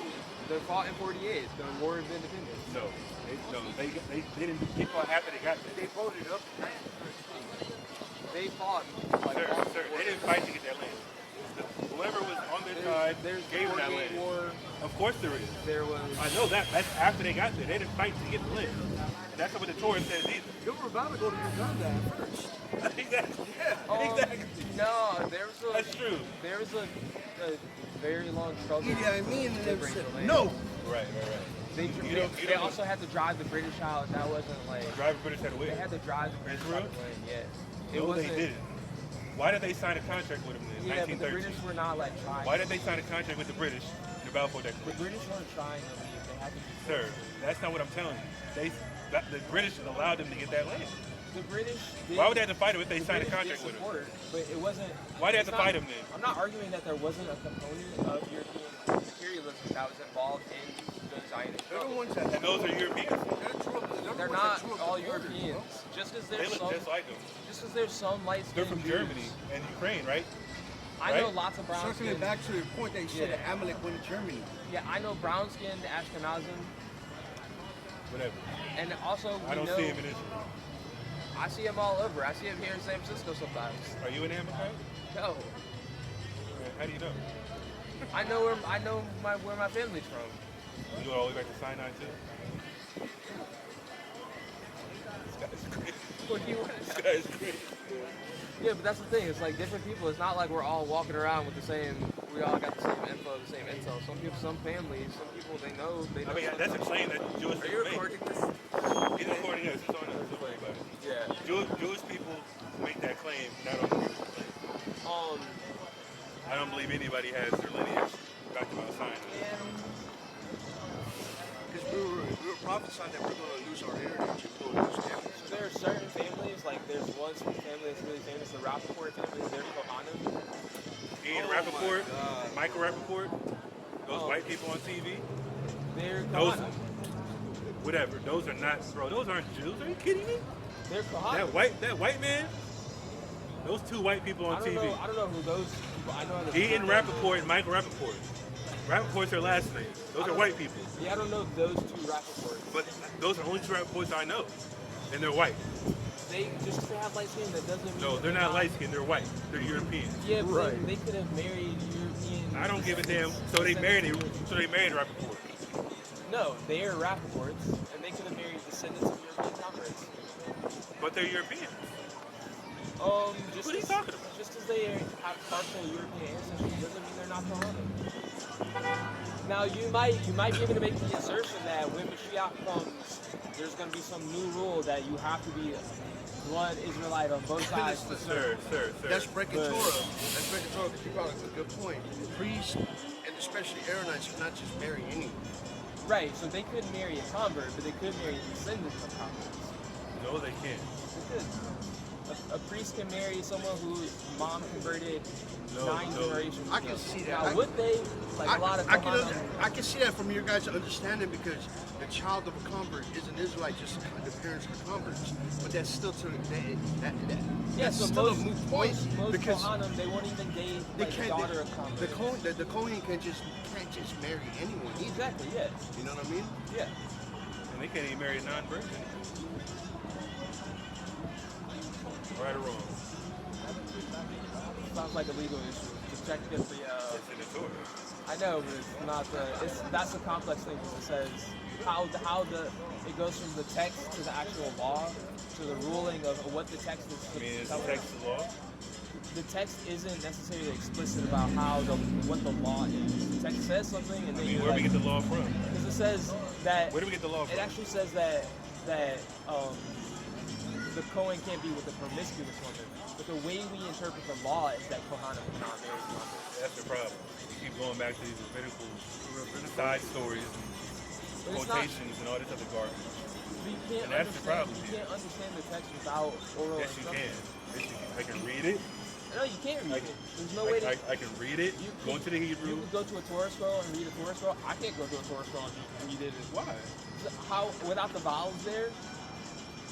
Speaker 2: They fought in 48, the War of Independence.
Speaker 3: No. They didn't. They fought after they got there.
Speaker 4: they voted up.
Speaker 2: They fought like
Speaker 3: Sir,
Speaker 2: all
Speaker 3: sir,
Speaker 2: the
Speaker 3: they didn't fight to get that land. Whoever was on their side
Speaker 2: There's
Speaker 3: gave them that
Speaker 2: 48
Speaker 3: land.
Speaker 2: War.
Speaker 3: Of course there is.
Speaker 2: There was.
Speaker 3: I know that. That's after they got there. They didn't fight to get the land. That's not what the Torah says either.
Speaker 4: You were about to go to Uganda at first.
Speaker 3: Exactly.
Speaker 4: Yeah.
Speaker 3: Exactly.
Speaker 2: No, there was a.
Speaker 3: That's true.
Speaker 2: There was a very long struggle.
Speaker 4: Idi Amin and
Speaker 2: to
Speaker 4: them
Speaker 2: bring
Speaker 4: said
Speaker 2: the land.
Speaker 4: no.
Speaker 3: Right.
Speaker 2: They,
Speaker 3: You
Speaker 2: they,
Speaker 3: don't- you
Speaker 2: they
Speaker 3: don't-
Speaker 2: also had to drive the British out. That wasn't like.
Speaker 3: Drive British had to
Speaker 2: They
Speaker 3: win.
Speaker 2: had to drive the British
Speaker 3: Israel?
Speaker 2: out of the land. Yes.
Speaker 3: No, they didn't. Why did they sign a contract with them in
Speaker 2: Yeah, but the
Speaker 3: 1913?
Speaker 2: British were not like trying.
Speaker 3: Why did they sign a contract with the British in the Balfour
Speaker 2: The
Speaker 3: Declaration?
Speaker 2: British weren't trying to leave. They had to be.
Speaker 3: Sir, that's not what I'm telling you. The British allowed them to get that land.
Speaker 2: The British. Did,
Speaker 3: Why would they have to fight them if they
Speaker 2: the
Speaker 3: signed a
Speaker 2: British
Speaker 3: contract
Speaker 2: did
Speaker 3: with them?
Speaker 2: support, but it wasn't.
Speaker 3: Why they have
Speaker 2: it's
Speaker 3: to
Speaker 2: not-
Speaker 3: fight them then?
Speaker 2: I'm not arguing that there wasn't a component of European imperialism that was involved in the Zionist
Speaker 4: They're the
Speaker 2: struggle.
Speaker 4: ones that
Speaker 3: And those are Europeans.
Speaker 2: They're not all Europeans. Just as
Speaker 3: They
Speaker 2: there's
Speaker 3: look
Speaker 2: some,
Speaker 3: just like them.
Speaker 2: just as there's some light
Speaker 3: They're
Speaker 2: skinned
Speaker 3: from Germany and Ukraine, right?
Speaker 2: I know
Speaker 3: right?
Speaker 2: lots of brown
Speaker 4: Circling
Speaker 2: skinned.
Speaker 4: back to the point that you said that Amalek went to Germany.
Speaker 2: Yeah, I know brown skinned Ashkenazim,
Speaker 3: Whatever.
Speaker 2: and also
Speaker 3: I
Speaker 2: we
Speaker 3: don't
Speaker 2: know,
Speaker 3: see him in Israel.
Speaker 2: I see him all over. I see him here in San Francisco sometimes.
Speaker 3: Are you an Amalekite?
Speaker 2: No,
Speaker 3: How do you know?
Speaker 2: I know where my family's from.
Speaker 3: You go all the way back to Sinai too? This guy's crazy.
Speaker 2: What do you want to
Speaker 3: This
Speaker 2: say?
Speaker 3: guy's crazy.
Speaker 2: Yeah, but that's the thing. It's like different people. It's not like we're all walking around with the same. We all got the same info, the same intel. Some people, some families, some people they know.
Speaker 3: I mean, that's a claim that Jewish
Speaker 2: Are you
Speaker 3: people make.
Speaker 2: recording this?
Speaker 3: He's recording us. It's on us. Don't worry about it.
Speaker 2: Yeah.
Speaker 3: Jewish people make that claim, not on the claim. I don't believe anybody has their lineage back to Mount Sinai.
Speaker 4: Because we were prophesying that we're going to lose our heritage and we're going to lose families.
Speaker 2: So there are certain families, like there's one family that's really famous, the Rappaport family. They're Kohanim.
Speaker 3: Ian
Speaker 4: Oh
Speaker 3: Rappaport,
Speaker 4: my God.
Speaker 3: Michael Rappaport, those white people on TV,
Speaker 2: They're
Speaker 3: those,
Speaker 2: Kohanim.
Speaker 3: whatever, those are not, bro, those aren't Jews. Are you kidding me?
Speaker 2: They're Kohanim.
Speaker 3: That white man, those two white people on TV.
Speaker 2: I don't know who those people. I know.
Speaker 3: Ian Rappaport and Michael Rappaport. Rappaport's their last name. Those are white people.
Speaker 2: Yeah, I don't know those two Rappaports.
Speaker 3: But those are the only two Rappaports I know. And they're white.
Speaker 2: They just 'cause they have light skin, that doesn't mean.
Speaker 3: No, they're not light skinned, they're white. They're European.
Speaker 2: Yeah, but
Speaker 4: Right.
Speaker 2: they could have married European.
Speaker 3: I don't give a damn. So they married Rappaport.
Speaker 2: No, they are Rappaports, and they could have married descendants of European converts.
Speaker 3: But they're Europeans.
Speaker 2: Just
Speaker 3: What are you
Speaker 2: as-
Speaker 3: talking about?
Speaker 2: Just as they have partial European ancestry doesn't mean they're not Kohanim. Now you might be able to make the assertion that when Mashiach comes, there's going to be some new rule that you have to be blood Israelite on both sides to serve.
Speaker 3: Sir.
Speaker 4: That's breaking
Speaker 2: But-
Speaker 4: Torah. That's breaking Torah because you brought up a good point. Priests, and especially Aaronites, cannot just marry anyone.
Speaker 2: Right, so they couldn't marry a convert, but they could marry descendants of converts.
Speaker 3: No, they can't.
Speaker 2: They could. A priest can marry someone whose mom converted
Speaker 3: No,
Speaker 2: 9
Speaker 3: no.
Speaker 2: generations
Speaker 4: I
Speaker 2: ago.
Speaker 4: can see that.
Speaker 2: Now, would they, like a lot of
Speaker 4: I can see that from your guys' understanding because the child of a convert is an Israelite, just the parents are converts. But that's still to
Speaker 2: yeah,
Speaker 4: that's
Speaker 2: so
Speaker 4: still
Speaker 2: most,
Speaker 4: a moot point
Speaker 2: most
Speaker 4: because
Speaker 2: Kohanim, they won't even date
Speaker 4: they
Speaker 2: like,
Speaker 4: can't.
Speaker 2: the daughter of converts.
Speaker 4: The Kohen can't just marry anyone either.
Speaker 2: Exactly, yeah.
Speaker 4: You know what I mean?
Speaker 2: Yeah.
Speaker 3: And they can't even marry a non-virgin. Right or wrong?
Speaker 2: Sounds like a legal issue. To check if the
Speaker 3: It's in the Torah.
Speaker 2: I know, but it's not that's a complex thing because it says it goes from the text to the actual law to the ruling of what the text is.
Speaker 3: I mean, is the text the law?
Speaker 2: the text isn't necessarily explicit about what the law is. The text says something, and then
Speaker 3: Where do we get the law from?
Speaker 2: because it says that.
Speaker 3: Where do we get the law from?
Speaker 2: It actually says that the Kohen can't be with a promiscuous woman, but the way we interpret the law is that Kohana cannot marry a woman.
Speaker 3: That's the problem. We keep going back to these rabbinical side stories and quotations and all this other garbage.
Speaker 2: You can't
Speaker 3: And that's the problem.
Speaker 2: You can't understand the text without oral
Speaker 3: Yes, you
Speaker 2: instruction.
Speaker 3: can. Yes, you can. I can read it.
Speaker 2: No, you can't read it. There's no way to.
Speaker 3: I can read it. Go into the Hebrew.
Speaker 2: You can go to a Torah scroll and read a Torah scroll. I can't go to a Torah scroll and read it.
Speaker 3: Why?
Speaker 2: How without the vowels there?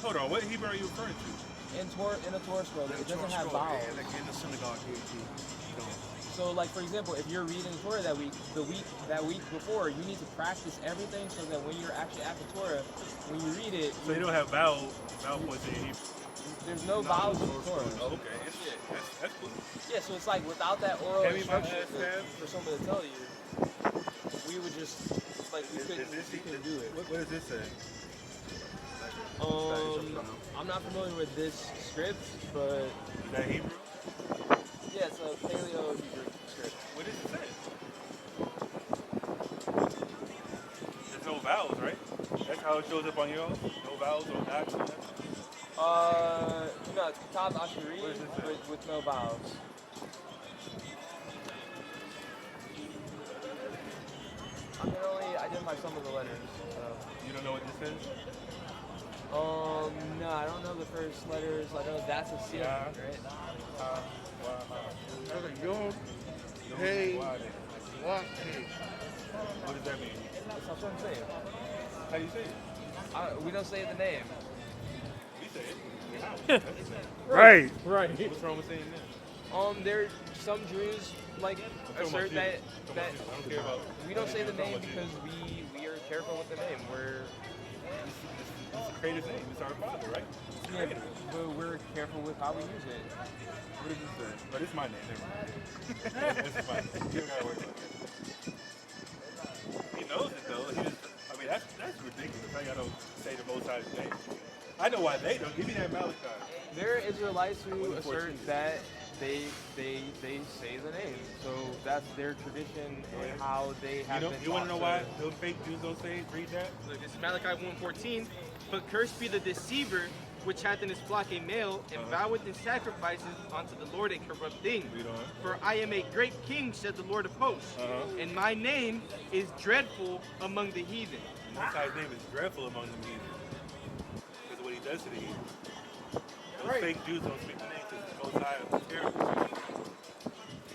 Speaker 3: Hold on. What Hebrew are you referring to?
Speaker 2: In a Torah scroll, it doesn't have vowels.
Speaker 4: Like in the synagogue here,
Speaker 2: So, like for example, if you're reading Torah that week before, you need to practice everything so that when you're actually at the Torah, when you read it,
Speaker 3: So you don't have vowel points in Hebrew.
Speaker 2: there's no vowels in the Torah.
Speaker 3: Oh, okay. That's cool.
Speaker 2: Yeah, so it's like without that oral
Speaker 3: Have you
Speaker 2: instruction
Speaker 3: ever-
Speaker 2: for someone to tell you, we would just like we couldn't do it.
Speaker 3: What does this say?
Speaker 2: I'm not familiar with this script, but
Speaker 3: Is that Hebrew?
Speaker 2: yeah, it's a Paleo Hebrew script.
Speaker 3: What does it say? There's no vowels, right? That's how it shows up on yours? No vowels, no dots, no nothing?
Speaker 2: No, it's Kitab Ashuri
Speaker 3: What does it say?
Speaker 2: with no vowels. I can only identify some of the letters. So.
Speaker 3: You don't know what this is?
Speaker 2: No, I don't know the first letters. I know that's a C,
Speaker 3: Yeah.
Speaker 2: right?
Speaker 4: Hey,
Speaker 3: What
Speaker 4: what?
Speaker 3: does that mean?
Speaker 2: That's what I'm saying.
Speaker 3: How you say it?
Speaker 2: We don't say the name.
Speaker 3: We say it.
Speaker 5: Right.
Speaker 3: What's wrong with saying that?
Speaker 2: There some Jews like assert that
Speaker 3: I don't care about.
Speaker 2: we don't say the name because we are careful with the name.
Speaker 3: It's the creator's name. It's our Father, right? It's the
Speaker 2: Yeah,
Speaker 3: creator.
Speaker 2: but we're careful with how we use it.
Speaker 3: What does it say? But it's my name. Never mind. This is my name. You don't gotta worry about it. He knows it though. That's ridiculous. I gotta say the Most High's name. I know why they don't. Give me that Malachi.
Speaker 2: There are Israelites who assert that they say the name. So that's their tradition and how they have been
Speaker 3: You want to know
Speaker 2: taught.
Speaker 3: why those fake Jews don't say read that?
Speaker 5: Look, this is Malachi 1:14. But cursed be the deceiver, which hath in his flock a male, and voweth in sacrifices unto the Lord a corrupt thing.
Speaker 3: Read on.
Speaker 5: For I am a great king, said the Lord of hosts, and my name is dreadful among the heathen.
Speaker 3: The Most High's name is dreadful among the heathen. Because of what he does to the heathen. Those fake Jews don't speak the name because the Most High is terrible.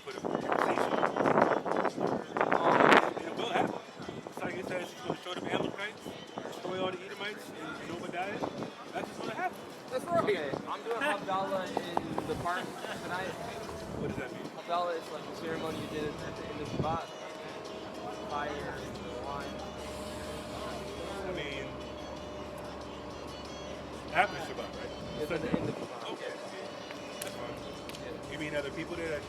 Speaker 3: Put a conversation. It will happen. It's like it says he's going to show the Amalekites, destroy all the Edomites, and Obadiah. That's just going to happen.
Speaker 2: That's right. Okay, I'm doing Havdalah in the park tonight.
Speaker 3: What does that mean?
Speaker 2: Havdalah is like the ceremony you did at the end of Shabbat. Fire, wine.
Speaker 3: I mean, after Shabbat, right?
Speaker 2: It's at the end of Shabbat.
Speaker 3: Okay. That's fine. You mean other people there that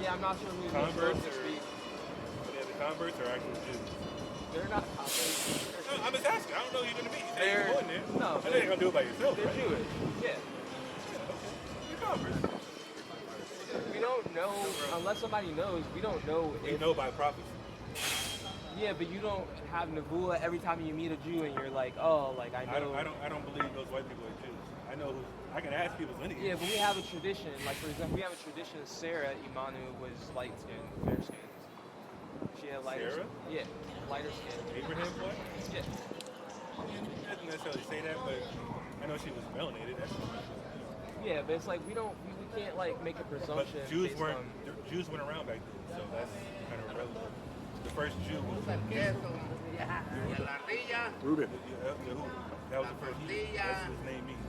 Speaker 2: Yeah, I'm not sure who's the
Speaker 3: converts
Speaker 2: first to
Speaker 3: or
Speaker 2: speak.
Speaker 3: are they the converts or actual Jews?
Speaker 2: They're not converts.
Speaker 3: No, I'm just asking. I don't know who you're going to be. You say
Speaker 2: They're-
Speaker 3: you're going there.
Speaker 2: no,
Speaker 3: I know you're going to do it by yourself,
Speaker 2: They're
Speaker 3: right?
Speaker 2: Jewish. Yeah.
Speaker 3: You're converts.
Speaker 2: We don't know, unless somebody knows, we don't know
Speaker 3: We
Speaker 2: if.
Speaker 3: know by prophecy.
Speaker 2: Yeah, but you don't have Nevuah every time you meet a Jew and you're like, oh, like I know.
Speaker 3: I don't believe those white people are Jews. I know who. I can ask people's lineage.
Speaker 2: Yeah, but we have a tradition. Like, for example, we have a tradition. Sarah Imanu was light skinned, fair skinned. She had lighter
Speaker 3: Sarah?
Speaker 2: Yeah, lighter skin.
Speaker 3: Abraham boy?
Speaker 2: Yeah.
Speaker 3: He doesn't necessarily say that, but I know she was melanated. That's
Speaker 2: Yeah, but it's like we can't like make a
Speaker 3: but
Speaker 2: presumption.
Speaker 3: Jews
Speaker 2: based
Speaker 3: weren't
Speaker 2: on-
Speaker 3: Jews went around back then, so that's kind of irrelevant. The first Jew was
Speaker 4: Ruben.
Speaker 3: that was the first Jew. That's what his name means.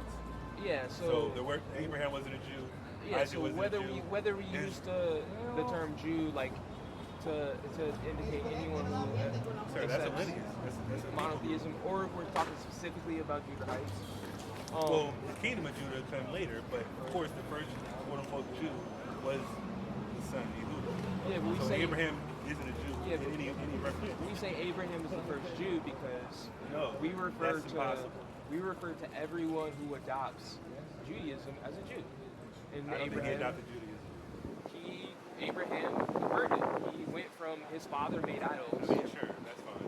Speaker 2: Yeah,
Speaker 3: So Abraham wasn't a Jew.
Speaker 2: yeah.
Speaker 3: Isaac
Speaker 2: So
Speaker 3: wasn't
Speaker 2: whether
Speaker 3: a Jew.
Speaker 2: we use the term Jew like to indicate anyone who
Speaker 3: Sir, that's a
Speaker 2: accepts
Speaker 3: lineage. That's a
Speaker 2: monotheism, or if we're talking specifically about Judahites.
Speaker 3: Well, the kingdom of Judah came later, but of course the first quote-unquote Jew was the son of Yehuda.
Speaker 2: Yeah, but we
Speaker 3: So
Speaker 2: say
Speaker 3: Abraham isn't a Jew
Speaker 2: Yeah, but
Speaker 3: in any reference.
Speaker 2: we say Abraham is the first Jew because
Speaker 3: No,
Speaker 2: we refer
Speaker 3: that's
Speaker 2: to
Speaker 3: impossible.
Speaker 2: everyone who adopts Judaism as a Jew. And
Speaker 3: I don't think he
Speaker 2: Abraham,
Speaker 3: adopted Judaism.
Speaker 2: Abraham converted. He went from his father made idols.
Speaker 3: I mean, sure, that's fine.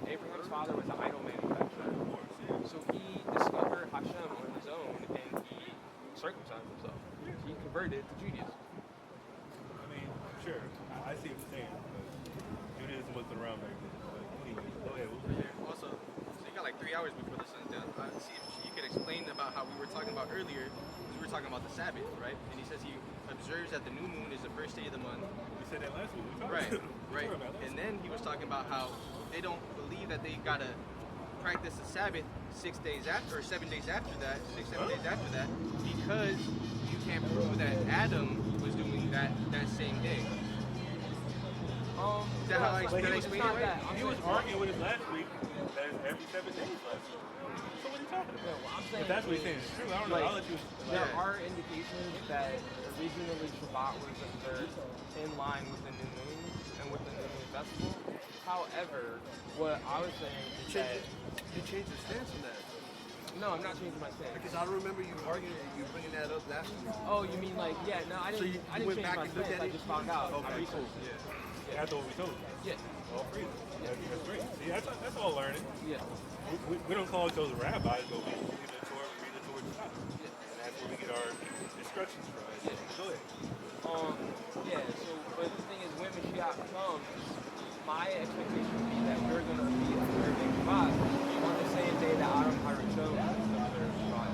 Speaker 2: Abraham's father was an idol manufacturer.
Speaker 3: Of course, yeah.
Speaker 2: So he discovered Hashem on his own and he circumcised himself. He converted to Judaism.
Speaker 3: I mean, sure, I see what you're saying, but Judaism wasn't around back then. But anyway, go ahead. What was there?
Speaker 5: Also, so you got like 3 hours before the sun's down. See if you could explain about how we were talking about earlier. We were talking about the Sabbath, right? And he says he observes that the new moon is the first day of the month.
Speaker 3: We said that last week. We talked
Speaker 5: Right,
Speaker 3: we
Speaker 5: right.
Speaker 3: talked about last
Speaker 5: And then he was talking about how they don't believe that they gotta practice the Sabbath 6 days after, or 7 days after that, 7 days after that, because you can't prove that Adam was doing that same day. Is that how I
Speaker 3: But
Speaker 5: explain it? Right?
Speaker 3: he was arguing with us last week that it's every 7 days last week. So what are you talking about?
Speaker 2: Yeah, well, I'm saying
Speaker 3: If that's what he's saying, it's true. I don't know.
Speaker 2: like,
Speaker 3: I'll let you.
Speaker 2: there are indications that originally Shabbat was observed in line with the new moon and with the new moon festival. However, what I was saying is that
Speaker 4: You changed your stance on that.
Speaker 2: no, I'm not changing my stance.
Speaker 4: Because I remember you arguing and you bringing that up last week.
Speaker 2: Oh, you mean like no, I
Speaker 4: So
Speaker 2: didn't.
Speaker 4: you
Speaker 2: I didn't
Speaker 4: went
Speaker 2: change
Speaker 4: back
Speaker 2: my
Speaker 4: and looked
Speaker 2: stance.
Speaker 4: at
Speaker 2: I
Speaker 4: it?
Speaker 2: just found out.
Speaker 4: Okay,
Speaker 2: I researched
Speaker 4: cool.
Speaker 2: it.
Speaker 3: That's what we told you.
Speaker 2: Yeah,
Speaker 3: All freedom. That's great. See, that's all learning.
Speaker 2: yeah.
Speaker 3: We don't call each other rabbis, but we read the Torah, we read the Torah Tanakh. And that's where we get our instructions from. Go ahead.
Speaker 2: Yeah. So, but the thing is, when Mashiach comes, my expectation would be that we're gonna be observing Shabbat on the same day that Adam Harishon observed Shabbat.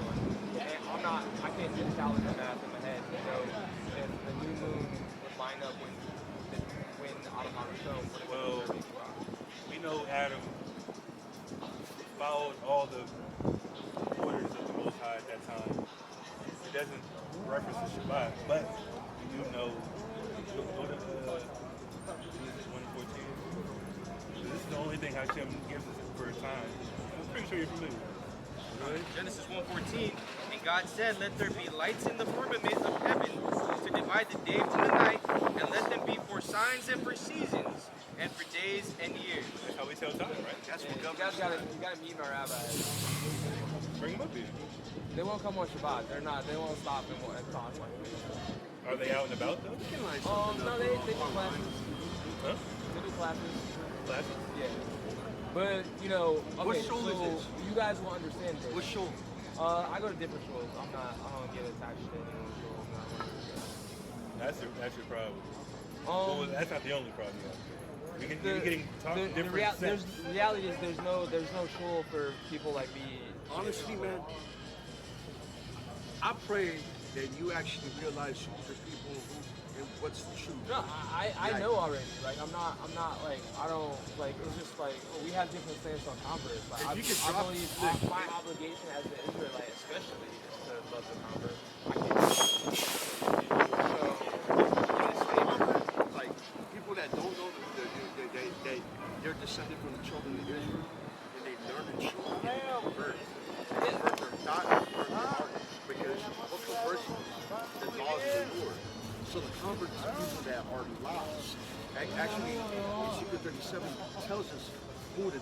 Speaker 2: And I can't do calendar math in my head to know if the new moon would line up when Adam Harishon would have
Speaker 3: Well,
Speaker 2: been observing Shabbat.
Speaker 3: we know Adam followed all the orders of the Most High at that time. It doesn't reference the Shabbat, but we do know what Genesis 1:14. This is the only thing Hashem gives us for a time. I'm pretty sure you're familiar with it.
Speaker 5: Genesis 1:14, and God said, "Let there be lights in the firmament of heaven to divide the day from the night, and let them be for signs and for seasons, and for days and years."
Speaker 3: That's how we tell time, right?
Speaker 4: That's
Speaker 2: Yeah,
Speaker 4: what
Speaker 2: you
Speaker 4: government
Speaker 2: guys gotta meet my rabbis.
Speaker 3: Bring them up here.
Speaker 2: They won't come on Shabbat. They won't stop and talk like me.
Speaker 3: Are they out and about though?
Speaker 2: No, they do classes.
Speaker 3: Huh?
Speaker 2: They do classes.
Speaker 3: Classes?
Speaker 2: Yeah. But, okay,
Speaker 4: What shul is
Speaker 2: so
Speaker 4: this?
Speaker 2: you guys will understand this.
Speaker 4: What shul?
Speaker 2: I go to different schools. I don't get attached to any one school.
Speaker 3: That's your problem. Well, that's not the only problem you have. You're getting taught different sets.
Speaker 2: The reality is there's no shul for people like me.
Speaker 4: Honestly, man, I pray that you actually realize the people and what's the truth.
Speaker 2: No, I know already. Like I'm not like I don't like it's just like we have different stance on converts. Like
Speaker 4: If you could
Speaker 2: I
Speaker 4: drop
Speaker 2: believe
Speaker 4: the-
Speaker 2: my obligation as an Israelite especially is to love the convert. I can't
Speaker 4: Like people that don't know that they're descended from the children of Israel, and they learn and show and they convert. They convert their doctrine, convert their heart, because what converts the laws of the Lord. So the converts are people that are lost. Actually, Ezekiel 37 tells us who the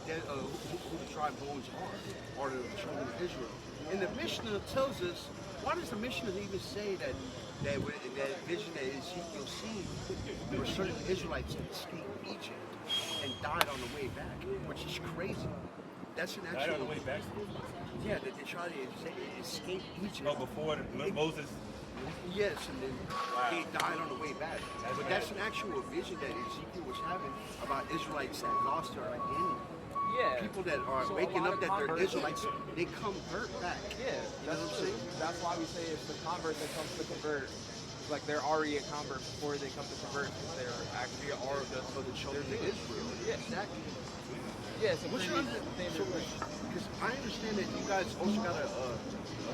Speaker 4: dry bones are the children of Israel. And the Mishnah tells us, why does the Mishnah even say that vision that Ezekiel seen, there were certain Israelites that escaped Egypt and died on the way back, which is crazy. That's an
Speaker 3: Died
Speaker 4: actual...
Speaker 3: on the way back.
Speaker 4: Yeah, that they tried to escape Egypt.
Speaker 3: Oh, before Moses.
Speaker 4: Yes, and then he died on the way back.
Speaker 3: That's
Speaker 4: But that's an actual vision that Ezekiel was having about Israelites that lost their identity.
Speaker 2: Yeah.
Speaker 4: People that are
Speaker 2: So a
Speaker 4: waking
Speaker 2: lot
Speaker 4: up
Speaker 2: of
Speaker 4: that they're
Speaker 2: converts-
Speaker 4: Israelites, they convert back.
Speaker 2: Yeah,
Speaker 4: You know
Speaker 2: that's
Speaker 4: what I'm
Speaker 2: true.
Speaker 4: saying?
Speaker 2: That's why we say it's the convert that comes to convert. Like they're already a convert before they come to convert. They're actually are
Speaker 4: For the children of Israel.
Speaker 2: Yeah.
Speaker 4: Exactly.
Speaker 2: Yeah, it's a
Speaker 4: What's
Speaker 2: pretty
Speaker 4: your
Speaker 2: standard thing.
Speaker 4: because I understand that you guys also got a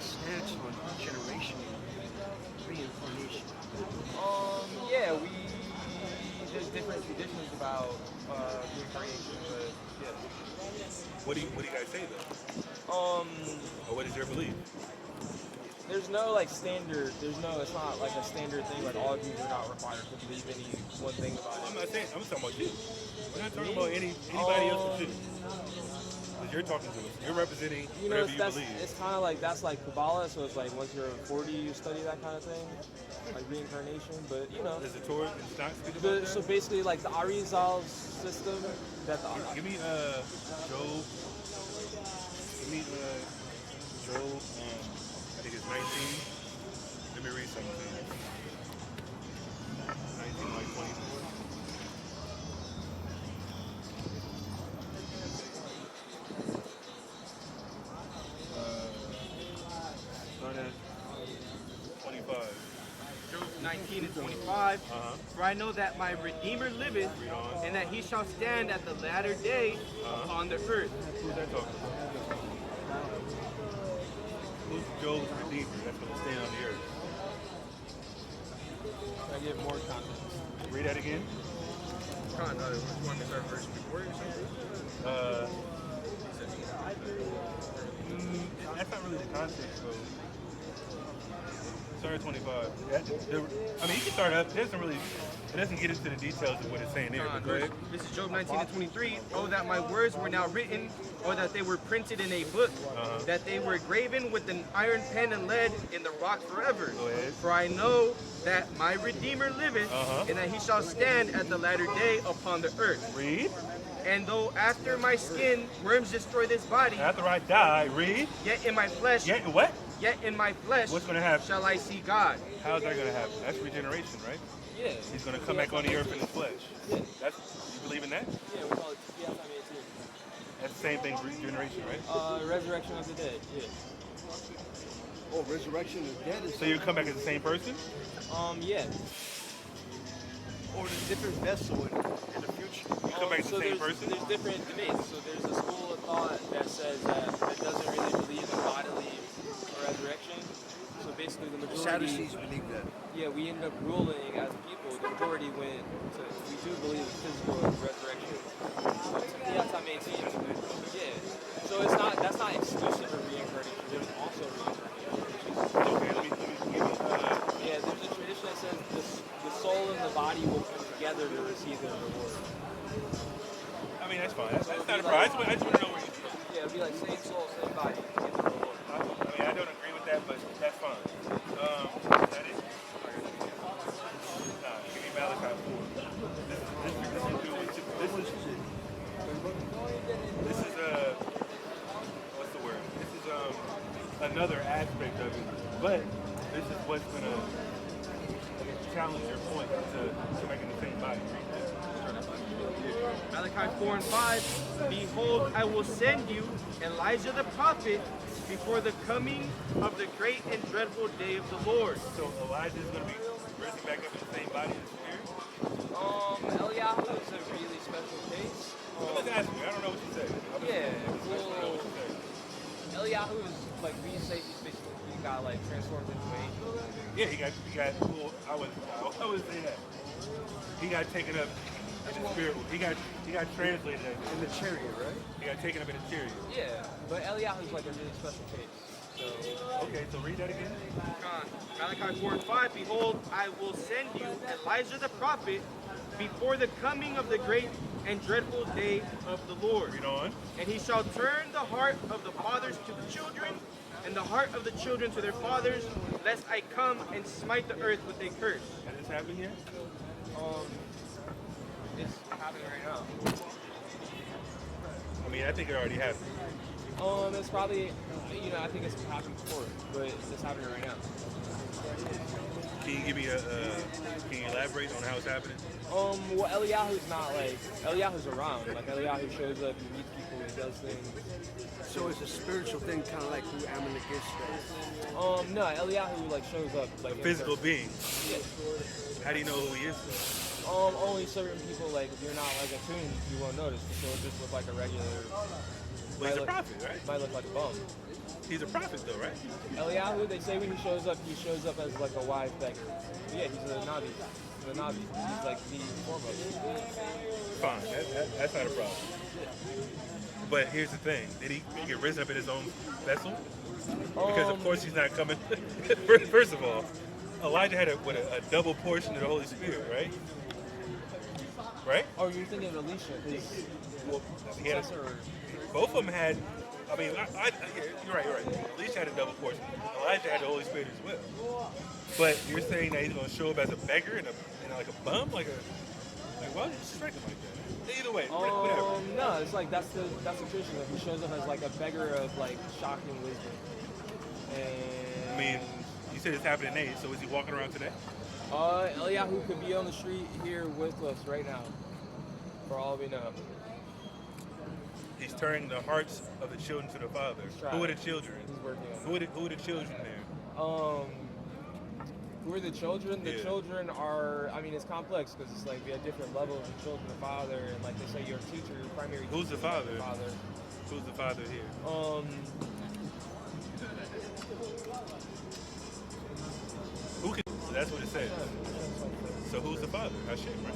Speaker 4: stance on generation reincarnation.
Speaker 2: Yeah, there's different traditions about reincarnation, but yeah.
Speaker 3: What do you guys say though? Or what is your belief?
Speaker 2: There's no like standard. It's not like a standard thing. Like all Jews are not required to believe any one thing about
Speaker 3: I'm
Speaker 2: it.
Speaker 3: not saying. I'm talking about you. We're not talking about anybody else too. Because you're talking to us. You're representing
Speaker 2: You know,
Speaker 3: whatever you believe.
Speaker 2: it's kind of like, that's like Kabbalah, so it's like once you're 40, you study that kind of thing, like reincarnation. But you know,
Speaker 3: Does the Torah and not speak about that?
Speaker 2: so basically, like the Arizal's system, that the
Speaker 3: Give me Job. Give me Job. I think it's 19. Let me read something to you. 19, like 24. Start at 25.
Speaker 5: Job 19 and 25. For I know that my Redeemer liveth,
Speaker 3: Read on.
Speaker 5: and that he shall stand at the latter day upon the earth.
Speaker 3: Who's that talking about? Who's Job's redeemer that's going to stand on the earth?
Speaker 2: I get more context.
Speaker 3: Read that again.
Speaker 5: Con, you want me to start verse before or something?
Speaker 3: That's not really the context, though. Start at 25. I mean, you can start up. It doesn't get into the details of what it's saying there. But go ahead.
Speaker 5: This is Job 19 and 23. Oh, that my words were now written, or that they were printed in a book, that they were graven with an iron pen and lead in the rock forever.
Speaker 3: Go ahead.
Speaker 5: For I know that my Redeemer liveth, and that he shall stand at the latter day upon the earth.
Speaker 3: Read.
Speaker 5: And though after my skin worms destroy this body,
Speaker 3: After I die, read.
Speaker 5: yet in my flesh,
Speaker 3: Yet what?
Speaker 5: yet in my flesh
Speaker 3: What's going to happen?
Speaker 5: shall I see God.
Speaker 3: How's that going to happen? That's regeneration, right?
Speaker 2: Yeah.
Speaker 3: He's going to come back on the earth in his flesh.
Speaker 2: Yeah.
Speaker 3: You believe in that?
Speaker 2: Yeah, we call it TIJUANA.
Speaker 3: That's the same thing, regeneration, right?
Speaker 2: Resurrection of the dead. Yeah.
Speaker 4: Oh, resurrection of the dead is
Speaker 3: So you come back as the same person?
Speaker 2: Yeah.
Speaker 4: or a different vessel in the future.
Speaker 3: You come back as
Speaker 2: So
Speaker 3: the same
Speaker 2: there's
Speaker 3: person?
Speaker 2: different debates. So there's a school of thought that says that doesn't really believe in bodily resurrection. So basically, the majority.
Speaker 4: Sadducees believe that.
Speaker 2: Yeah, we ended up ruling as people. The majority went to. We do believe in physical resurrection. TIJUANA. Yeah. So it's not. That's not exclusive of reincarnation. There's also reincarnation.
Speaker 3: Okay, let me give you.
Speaker 2: Yeah, there's a tradition that says the soul and the body will come together to receive their reward.
Speaker 3: I mean, that's fine. That's not a problem. I just want to know where you're from.
Speaker 2: Yeah, it'd be like same soul, same body. Get the reward.
Speaker 3: I mean, I don't agree with that, but that's fine. Is that it? Nah, give me Malachi 4. This is what's the word? This is another aspect of it, but this is what's gonna challenge your point to making the same body.
Speaker 5: Malachi 4 and 5. Behold, I will send you Elijah the prophet before the coming of the great and dreadful day of the Lord.
Speaker 3: So Elijah is gonna be risen back up in the same body as the spirit?
Speaker 2: Eliyahu is a really special case.
Speaker 3: I'm just asking you. I don't know what you said. I don't know what you said.
Speaker 2: Eliyahu is like we say he's basically he got like transformed into an angel.
Speaker 3: Yeah, he got. Well, I would say that. He got taken up in the spirit. He got translated
Speaker 4: In the chariot, right?
Speaker 3: He got taken up in a chariot.
Speaker 2: Yeah, but Eliyahu is like a really special case. So
Speaker 3: Okay, so read that again.
Speaker 5: Malachi 4 and 5. Behold, I will send you Elijah the prophet before the coming of the great and dreadful day of the Lord.
Speaker 3: Read on.
Speaker 5: And he shall turn the heart of the fathers to the children, and the heart of the children to their fathers, lest I come and smite the earth with a curse.
Speaker 3: Has this happened yet?
Speaker 2: it's happening right now.
Speaker 3: I mean, I think it already happened.
Speaker 2: It's probably I think it's happened before, but it's happening right now.
Speaker 3: Can you give me can you elaborate on how it's happening?
Speaker 2: Well, Eliyahu's not like Eliyahu's around. Like Eliyahu shows up, he meets people, he does things.
Speaker 4: So it's a spiritual thing, kind of like who Amalek is.
Speaker 2: No, Eliyahu like shows up like
Speaker 3: A physical being.
Speaker 2: Yeah.
Speaker 3: How do you know who he is, though?
Speaker 2: Only certain people, like if you're not like attuned, you won't notice. So it'll just look like a regular.
Speaker 3: Well, he's a prophet, right?
Speaker 2: Might look like a bum.
Speaker 3: He's a prophet, though, right?
Speaker 2: Eliyahu, they say when he shows up as like a wise beggar. Yeah, he's a Navi. He's a Navi. He's like the foremost.
Speaker 3: Fine, that's not a problem. But here's the thing: did he get risen up in his own vessel? Because of course he's not coming. First of all, Elijah had a double portion of the Holy Spirit, right? Right?
Speaker 2: Oh, you're thinking of Elisha? His
Speaker 3: Well, he had
Speaker 2: successor?
Speaker 3: Both of them had. I mean, you're right. Elisha had a double portion. Elijah had the Holy Spirit as well. But you're saying that he's going to show up as a beggar and like a bum, why would you strike him like that? Either way, whatever.
Speaker 2: No, it's like that's the tradition. Like, he shows up as like a beggar of like shocking wisdom. And
Speaker 3: I mean, you said it's happening today, so is he walking around today?
Speaker 2: Eliyahu could be on the street here with us right now, for all we know.
Speaker 3: He's turning the hearts of the children to the Father. Who are the children?
Speaker 2: He's working on
Speaker 3: Who are the children there?
Speaker 2: Who are the children? The
Speaker 3: Yeah.
Speaker 2: children are, I mean, it's complex because it's like we have different levels of children and father, and like they say, your teacher, your primary
Speaker 3: Who's the
Speaker 2: teacher
Speaker 3: father?
Speaker 2: is father.
Speaker 3: Who's the father here? Who can? So that's what it says. So who's the father? Hashem, right?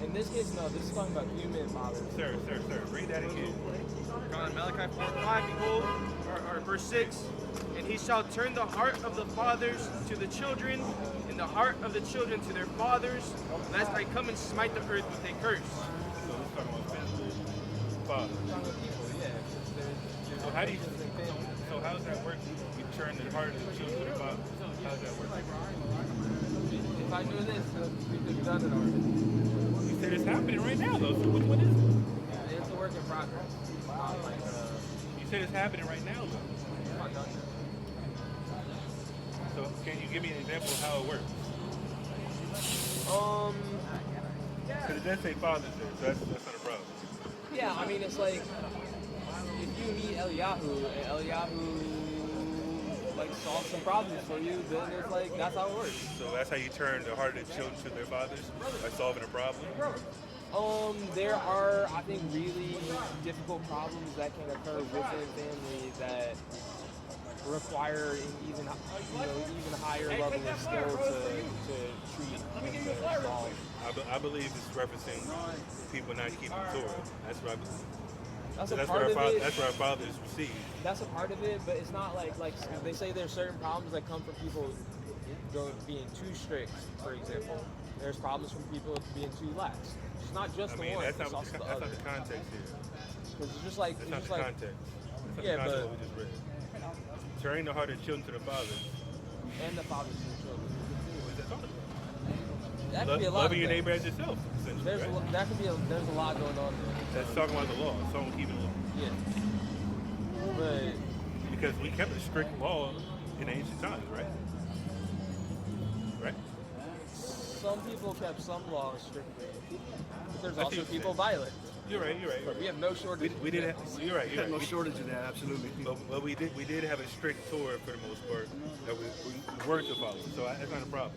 Speaker 2: In this case, no, this is talking about human fathers.
Speaker 3: Sir, read that again.
Speaker 5: God, Malachi 4:5, behold, or verse 6, and he shall turn the heart of the fathers to the children, and the heart of the children to their fathers, lest I come and smite the earth with a curse.
Speaker 3: So it's talking about family, father. So how do you? So how does that work? You turn the heart of the children to the father. How does that work?
Speaker 2: If I knew this, we could have done it already.
Speaker 3: You said it's happening right now, though. So which one is it?
Speaker 2: It's a work in progress. Not like,
Speaker 3: You said it's happening right now, though.
Speaker 2: I'm not done yet.
Speaker 3: So can you give me an example of how it works? Because it does say fathers there, so that's not a problem.
Speaker 2: Yeah, I mean, it's like, if you meet Eliyahu, and Eliyahu, like, solves some problems for you, then it's like, that's how it works.
Speaker 3: So that's how you turn the heart of the children to their fathers, by solving a problem?
Speaker 2: There are, I think, really difficult problems that can occur within family that require an even higher level of skill to treat and to solve.
Speaker 3: I believe it's referencing people not keeping Torah. That's what I believe.
Speaker 2: That's
Speaker 3: So
Speaker 2: a part of it.
Speaker 3: That's where our fathers receive.
Speaker 2: That's a part of it, but it's not like they say there's certain problems that come from people being too strict, for example. There's problems from people being too lax. It's not just the one.
Speaker 3: That's
Speaker 2: it's
Speaker 3: not
Speaker 2: also the
Speaker 3: the
Speaker 2: other.
Speaker 3: context here.
Speaker 2: Because it's just like
Speaker 3: That's
Speaker 2: it's
Speaker 3: not
Speaker 2: just
Speaker 3: the
Speaker 2: like
Speaker 3: context. That's not
Speaker 2: Yeah,
Speaker 3: the context of
Speaker 2: but-
Speaker 3: what we just read. Turning the heart of the children to the fathers.
Speaker 2: and the fathers and the children.
Speaker 3: What is that talking about?
Speaker 2: That could be a lot.
Speaker 3: Loving
Speaker 2: of
Speaker 3: your
Speaker 2: things.
Speaker 3: neighbor as yourself, essentially.
Speaker 2: There's
Speaker 3: right?
Speaker 2: that could be there's a lot going on there.
Speaker 3: That's talking about the law. It's talking about keeping the law.
Speaker 2: Yeah. But
Speaker 3: Because we kept a strict law in ancient times, right? Right?
Speaker 2: some people kept some laws strictly. But there's
Speaker 3: I
Speaker 2: also
Speaker 3: think so.
Speaker 2: people violent.
Speaker 3: You're right.
Speaker 2: But we have no shortage.
Speaker 3: We did have. You're right. You're right.
Speaker 4: No shortage of that, absolutely.
Speaker 3: But we did have a strict Torah for the most part that we weren't to follow. So that's not a problem.